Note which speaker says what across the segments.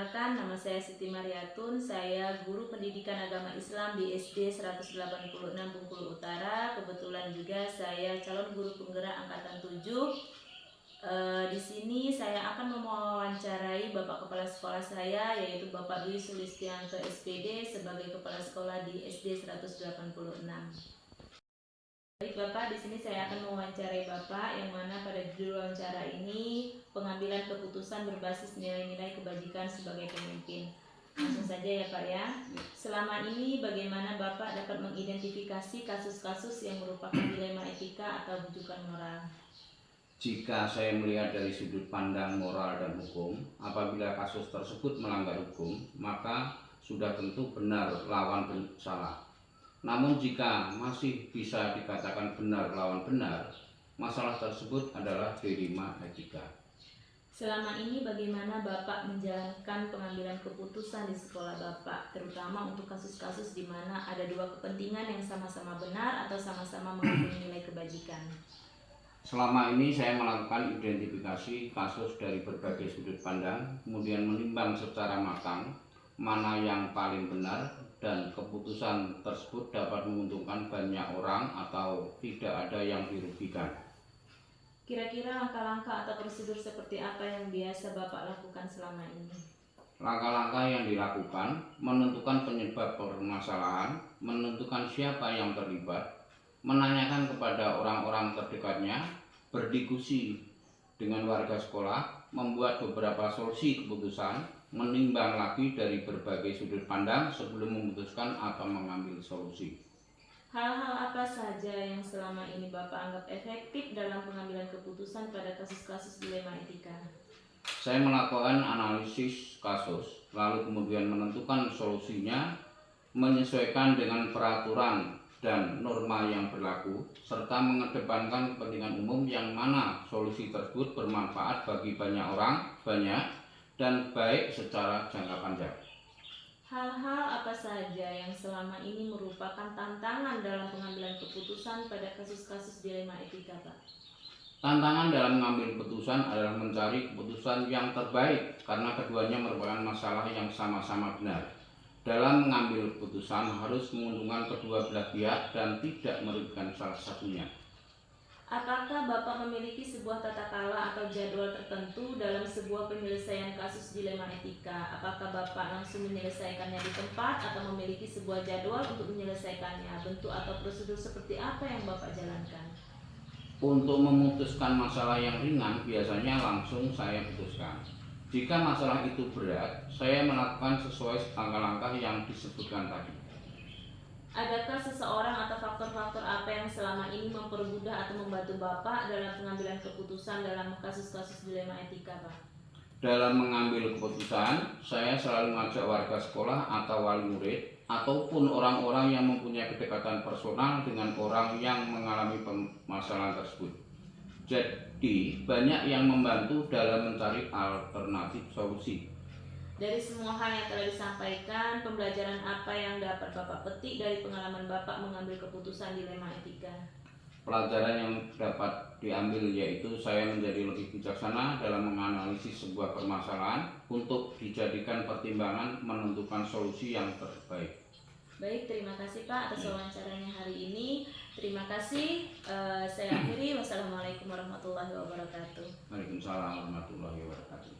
Speaker 1: Perkenalkan, nama saya Siti Mariatun, saya guru pendidikan agama Islam di SD 186 Bengkulu Utara. Kebetulan juga saya calon guru penggerak angkatan 7. Di sini saya akan mewawancarai Bapak Kepala Sekolah saya, yaitu Bapak Dwi Sulistianto SPD sebagai Kepala Sekolah di SD 186. Baik Bapak, di sini saya akan mewawancarai Bapak, yang mana pada judul wawancara ini pengambilan keputusan berbasis nilai-nilai kebajikan sebagai pemimpin. Langsung saja ya Pak ya. Selama ini bagaimana Bapak dapat mengidentifikasi kasus-kasus yang merupakan dilema etika atau bujukan moral?
Speaker 2: Jika saya melihat dari sudut pandang moral dan hukum, apabila kasus tersebut melanggar hukum, maka sudah tentu benar lawan salah. Namun jika masih bisa dikatakan benar lawan benar, masalah tersebut adalah dilema etika.
Speaker 1: Selama ini bagaimana Bapak menjalankan pengambilan keputusan di sekolah Bapak, terutama untuk kasus-kasus di mana ada dua kepentingan yang sama-sama benar atau sama-sama mengandung nilai kebajikan?
Speaker 2: Selama ini saya melakukan identifikasi kasus dari berbagai sudut pandang, kemudian menimbang secara matang mana yang paling benar dan keputusan tersebut dapat menguntungkan banyak orang atau tidak ada yang dirugikan.
Speaker 1: Kira-kira langkah-langkah atau prosedur seperti apa yang biasa Bapak lakukan selama ini?
Speaker 2: Langkah-langkah yang dilakukan menentukan penyebab permasalahan, menentukan siapa yang terlibat, menanyakan kepada orang-orang terdekatnya, berdiskusi dengan warga sekolah, membuat beberapa solusi keputusan, menimbang lagi dari berbagai sudut pandang sebelum memutuskan atau mengambil solusi.
Speaker 1: Hal-hal apa saja yang selama ini Bapak anggap efektif dalam pengambilan keputusan pada kasus-kasus dilema etika?
Speaker 2: Saya melakukan analisis kasus, lalu kemudian menentukan solusinya, menyesuaikan dengan peraturan dan norma yang berlaku, serta mengedepankan kepentingan umum yang mana solusi tersebut bermanfaat bagi banyak orang, dan baik secara jangka panjang.
Speaker 1: Hal-hal apa saja yang selama ini merupakan tantangan dalam pengambilan keputusan pada kasus-kasus dilema etika, Pak?
Speaker 2: Tantangan dalam mengambil keputusan adalah mencari keputusan yang terbaik karena keduanya merupakan masalah yang sama-sama benar. Dalam mengambil keputusan harus menguntungkan kedua belah pihak dan tidak merugikan salah satunya.
Speaker 1: Apakah Bapak memiliki sebuah tata cara atau jadwal tertentu dalam sebuah penyelesaian kasus dilema etika? Apakah Bapak langsung menyelesaikannya di tempat atau memiliki sebuah jadwal untuk menyelesaikannya? Bentuk atau prosedur seperti apa yang Bapak jalankan?
Speaker 2: Untuk memutuskan masalah yang ringan, biasanya langsung saya putuskan. Jika masalah itu berat, saya melakukan sesuai langkah-langkah yang disebutkan tadi.
Speaker 1: Adakah seseorang atau faktor-faktor apa yang selama ini mempermudah atau membantu Bapak dalam pengambilan keputusan dalam kasus-kasus dilema etika, Pak?
Speaker 2: Dalam mengambil keputusan, saya selalu mengajak warga sekolah atau wali murid, ataupun orang-orang yang mempunyai kedekatan personal dengan orang yang mengalami permasalahan tersebut. Jadi, banyak yang membantu dalam mencari alternatif solusi.
Speaker 1: Dari semua hal yang telah disampaikan, pembelajaran apa yang dapat Bapak petik dari pengalaman Bapak mengambil keputusan dilema etika?
Speaker 2: Pelajaran yang dapat diambil yaitu saya menjadi lebih bijaksana dalam menganalisis sebuah permasalahan untuk dijadikan pertimbangan menentukan solusi yang terbaik.
Speaker 1: Baik, terima kasih Pak atas wawancaranya hari ini. Terima kasih. Saya akhiri. Wassalamualaikum warahmatullahi wabarakatuh.
Speaker 2: Waalaikumsalam warahmatullahi wabarakatuh.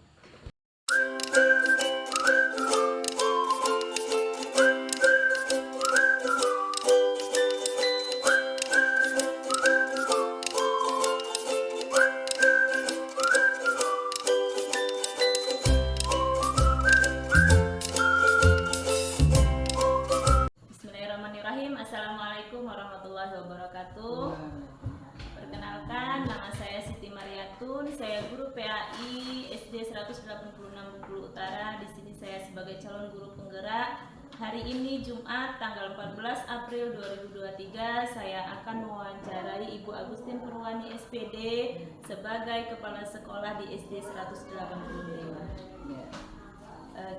Speaker 1: Bismillahirrahmanirrahim. Assalamualaikum warahmatullahi wabarakatuh. Perkenalkan, nama saya Siti Mariatun. Saya guru PAI SD 186 Bengkulu Utara. Di sini saya sebagai calon guru penggerak. Hari ini Jumat tanggal 14 April 2023 saya akan mewawancarai Ibu Agustin Purwani SPD sebagai kepala sekolah di SD 185.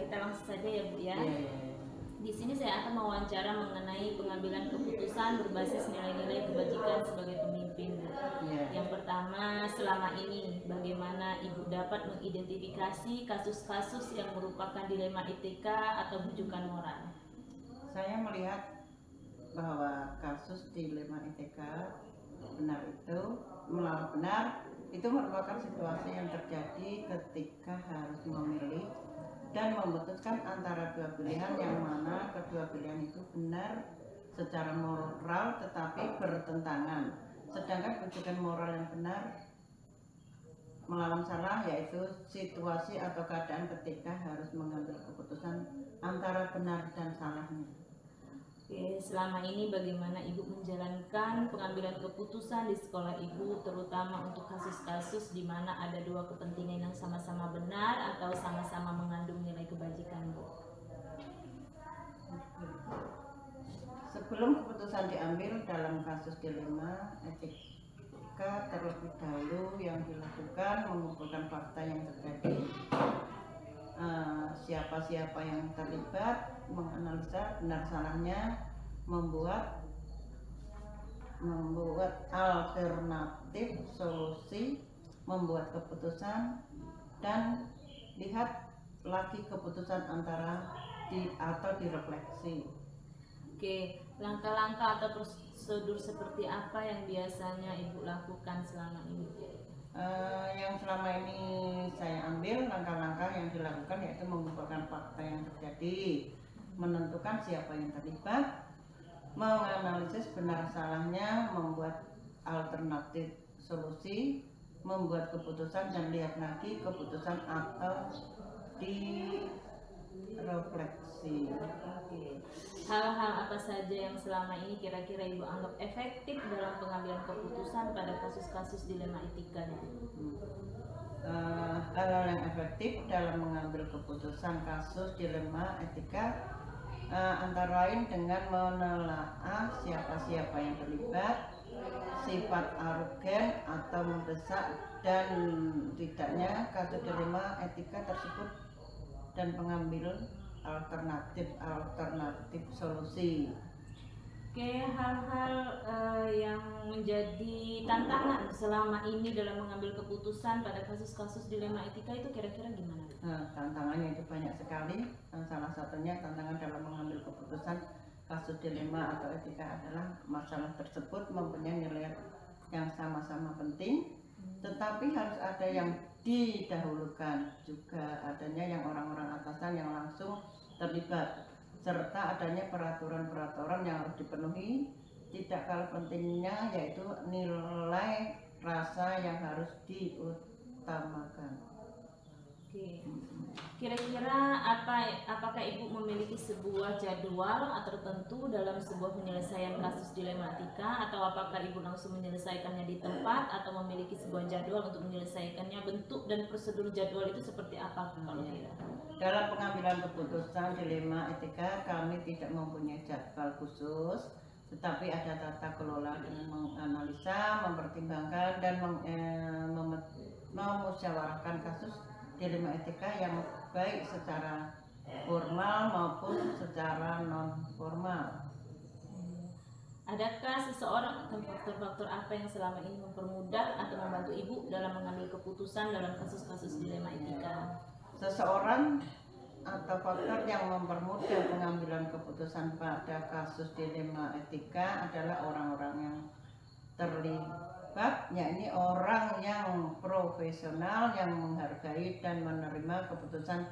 Speaker 1: Kita langsung saja ya Bu ya. Di sini saya akan mewawancara mengenai pengambilan keputusan berbasis nilai-nilai kebajikan sebagai pemimpin.
Speaker 3: Ya.
Speaker 1: Yang pertama, selama ini bagaimana Ibu dapat mengidentifikasi kasus-kasus yang merupakan dilema etika atau bujukan moral?
Speaker 3: Saya melihat bahwa kasus dilema etika benar itu melawan benar itu merupakan situasi yang terjadi ketika harus memilih dan memutuskan antara dua pilihan yang mana kedua pilihan itu benar secara moral tetapi bertentangan. Sedangkan bujukan moral yang benar melawan salah yaitu situasi atau keadaan ketika harus mengambil keputusan antara benar dan salahnya.
Speaker 1: Oke, selama ini bagaimana Ibu menjalankan pengambilan keputusan di sekolah Ibu, terutama untuk kasus-kasus di mana ada dua kepentingan yang sama-sama benar atau sama-sama mengandung nilai kebajikan, Bu?
Speaker 3: Sebelum keputusan diambil dalam kasus dilema etika, terlebih dahulu yang dilakukan mengumpulkan fakta yang terjadi, siapa-siapa yang terlibat, menganalisa benar salahnya, membuat alternatif solusi, membuat keputusan, dan lihat lagi keputusan antara atau direfleksi.
Speaker 1: Oke, langkah-langkah atau prosedur seperti apa yang biasanya Ibu lakukan selama ini?
Speaker 3: Yang selama ini saya ambil langkah-langkah yang dilakukan yaitu mengumpulkan fakta yang terjadi, menentukan siapa yang terlibat, menganalisis benar salahnya, membuat alternatif solusi, membuat keputusan dan lihat lagi keputusan atau direfleksi.
Speaker 1: Hal-hal apa saja yang selama ini kira-kira Ibu anggap efektif dalam pengambilan keputusan pada kasus-kasus dilema etika?
Speaker 3: Hal-hal yang efektif dalam mengambil keputusan kasus dilema etika antara lain dengan menelaah siapa-siapa yang terlibat, sifat arogan atau mendesak dan tidaknya kasus dilema etika tersebut, dan pengambil alternatif solusi.
Speaker 1: Oke, hal-hal yang menjadi tantangan selama ini dalam mengambil keputusan pada kasus-kasus dilema etika itu kira-kira gimana?
Speaker 3: Tantangannya itu banyak sekali. Salah satunya tantangan dalam mengambil keputusan kasus dilema atau etika adalah masalah tersebut mempunyai nilai yang sama-sama penting, tetapi harus ada yang didahulukan, juga adanya yang orang-orang atasan yang langsung terlibat, serta adanya peraturan-peraturan yang harus dipenuhi. Tidak kalah pentingnya yaitu nilai rasa yang harus diutamakan.
Speaker 1: Oke. Kira-kira apakah Ibu memiliki sebuah jadwal tertentu dalam sebuah penyelesaian kasus dilema etika, atau apakah Ibu langsung menyelesaikannya di tempat atau memiliki sebuah jadwal untuk menyelesaikannya? Bentuk dan prosedur jadwal itu seperti apa kalau kira?
Speaker 3: Dalam pengambilan keputusan dilema etika kami tidak mempunyai jadwal khusus, tetapi ada tata kelola dengan menganalisa, mempertimbangkan dan memusyawarahkan kasus dilema etika yang baik secara formal maupun secara non formal.
Speaker 1: Adakah seseorang atau faktor-faktor apa yang selama ini mempermudah atau membantu Ibu dalam mengambil keputusan dalam kasus-kasus dilema etika?
Speaker 3: Seseorang atau faktor yang mempermudah pengambilan keputusan pada kasus dilema etika adalah orang-orang yang terlibat, yakni orang yang profesional yang menghargai dan menerima keputusan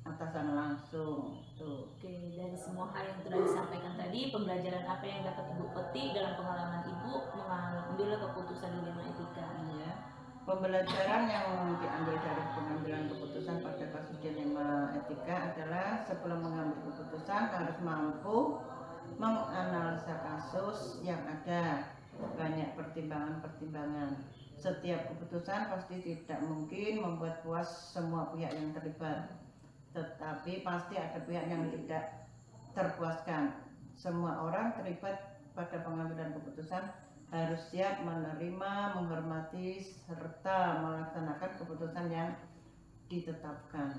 Speaker 3: atasan langsung.
Speaker 1: Oke, dari semua hal yang telah disampaikan tadi, pembelajaran apa yang dapat Ibu petik dalam pengalaman Ibu mengambil keputusan dilema etika?
Speaker 3: Ya, pembelajaran yang diambil dari pengambilan keputusan pada kasus dilema etika adalah sebelum mengambil keputusan harus mampu menganalisa kasus yang ada, banyak pertimbangan-pertimbangan. Setiap keputusan pasti tidak mungkin membuat puas semua pihak yang terlibat, tetapi pasti ada pihak yang tidak terpuaskan. Semua orang terlibat pada pengambilan keputusan harus siap menerima, menghormati, serta melaksanakan keputusan yang ditetapkan.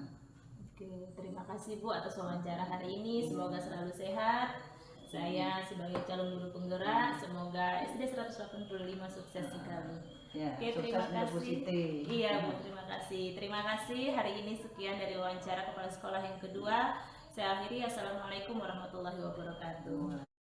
Speaker 1: Oke, terima kasih Bu atas wawancara hari ini. Semoga selalu sehat. Saya sebagai calon guru penggerak, semoga SD 185 sukses sekali.
Speaker 3: Ya,
Speaker 1: Oke,
Speaker 3: sukses
Speaker 1: terima
Speaker 3: untuk
Speaker 1: kasih.
Speaker 3: Bu Siti.
Speaker 1: Iya, Bu, terima kasih. Terima kasih. Hari ini sekian dari wawancara kepala sekolah yang kedua. Saya akhiri. Assalamualaikum warahmatullahi wabarakatuh.